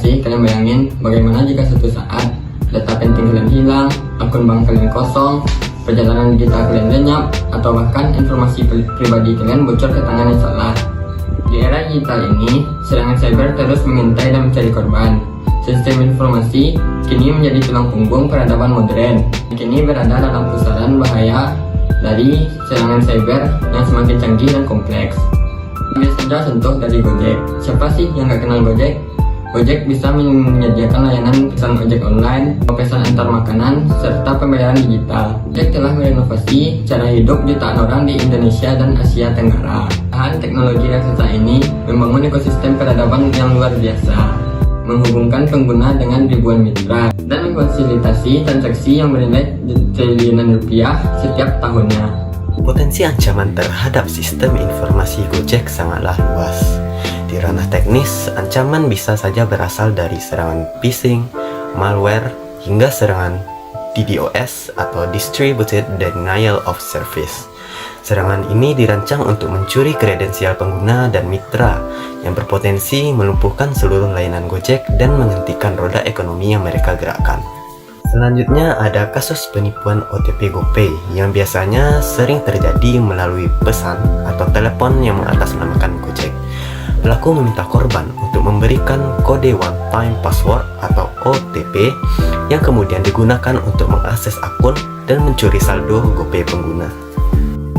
sih kalian bayangin bagaimana jika suatu saat data penting kalian hilang, akun bank kalian kosong, perjalanan digital kalian lenyap, atau bahkan informasi pribadi kalian bocor ke tangan yang salah. Di era digital ini, serangan cyber terus mengintai dan mencari korban. Sistem informasi kini menjadi tulang punggung peradaban modern. Kini berada dalam pusaran bahaya dari serangan cyber yang semakin canggih dan kompleks. Ambil saja contoh dari Gojek. Siapa sih yang gak kenal Gojek? Gojek bisa menyediakan layanan pesan ojek online, pesan antar makanan, serta pembayaran digital. Gojek telah merenovasi cara hidup jutaan orang di Indonesia dan Asia Tenggara. Teknologi raksasa ini membangun ekosistem peradaban yang luar biasa, menghubungkan pengguna dengan ribuan mitra, dan memfasilitasi transaksi yang bernilai triliunan rupiah setiap tahunnya. Potensi ancaman terhadap sistem informasi Gojek sangatlah luas. Di ranah teknis, ancaman bisa saja berasal dari serangan phishing, malware, hingga serangan DDoS atau Distributed Denial of Service. Serangan ini dirancang untuk mencuri kredensial pengguna dan mitra yang berpotensi melumpuhkan seluruh layanan Gojek dan menghentikan roda ekonomi yang mereka gerakkan. Selanjutnya ada kasus penipuan OTP GoPay yang biasanya sering terjadi melalui pesan atau telepon yang mengatasnamakan Gojek. Pelaku meminta korban untuk memberikan kode one time password atau OTP yang kemudian digunakan untuk mengakses akun dan mencuri saldo GoPay pengguna.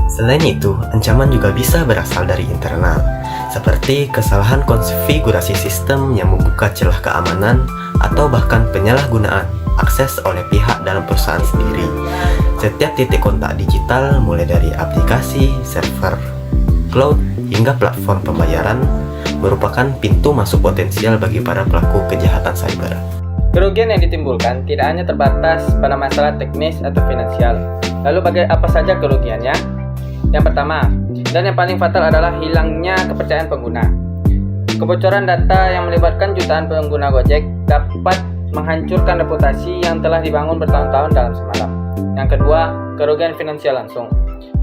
Selain itu, ancaman juga bisa berasal dari internal, seperti kesalahan konfigurasi sistem yang membuka celah keamanan atau bahkan penyalahgunaan akses oleh pihak dalam perusahaan sendiri. Setiap titik kontak digital, mulai dari aplikasi, server, cloud, hingga platform pembayaran, merupakan pintu masuk potensial bagi para pelaku kejahatan cyber. Kerugian yang ditimbulkan tidak hanya terbatas pada masalah teknis atau finansial. Lalu apa saja kerugiannya? Yang pertama, dan yang paling fatal adalah hilangnya kepercayaan pengguna. Kebocoran data yang melibatkan jutaan pengguna Gojek dapat menghancurkan reputasi yang telah dibangun bertahun-tahun dalam semalam. Yang kedua, kerugian finansial langsung.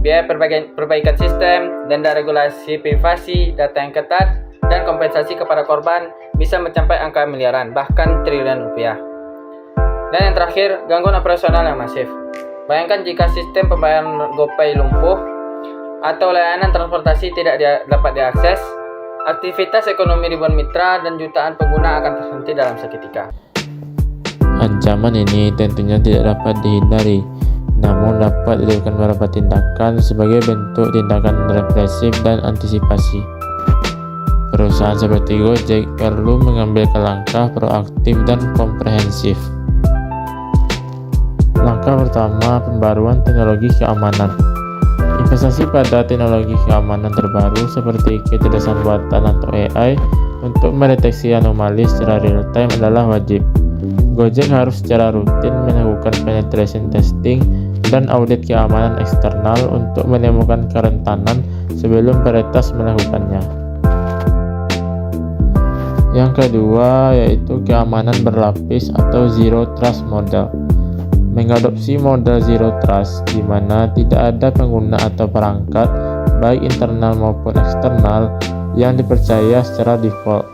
Biaya perbaikan sistem, denda regulasi privasi, data yang ketat, dan kompensasi kepada korban bisa mencapai angka miliaran, bahkan triliunan rupiah. Dan yang terakhir, gangguan operasional yang masif. Bayangkan jika sistem pembayaran GoPay lumpuh atau layanan transportasi tidak dapat diakses, aktivitas ekonomi ribuan mitra dan jutaan pengguna akan terhenti dalam seketika. Ancaman ini tentunya tidak dapat dihindari, namun dapat dilakukan beberapa tindakan sebagai bentuk tindakan represif dan antisipasi. Perusahaan seperti Gojek perlu mengambil langkah proaktif dan komprehensif. Langkah pertama, pembaruan teknologi keamanan. Investasi pada teknologi keamanan terbaru seperti kecerdasan buatan atau AI untuk mendeteksi anomali secara real time adalah wajib. Gojek harus secara rutin melakukan penetration testing dan audit keamanan eksternal untuk menemukan kerentanan sebelum peretas melakukannya. Yang kedua yaitu keamanan berlapis atau Zero Trust Model. Mengadopsi model Zero Trust di mana tidak ada pengguna atau perangkat baik internal maupun eksternal yang dipercaya secara default.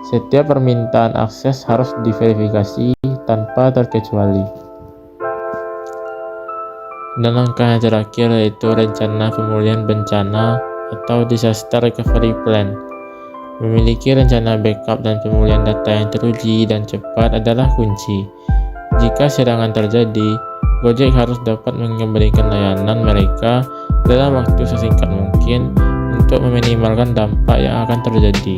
Setiap permintaan akses harus diverifikasi tanpa terkecuali. Dan langkah yang terakhir yaitu rencana pemulihan bencana atau Disaster Recovery Plan. Memiliki rencana backup dan pemulihan data yang teruji dan cepat adalah kunci. Jika serangan terjadi, Gojek harus dapat mengembalikan layanan mereka dalam waktu sesingkat mungkin untuk meminimalkan dampak yang akan terjadi.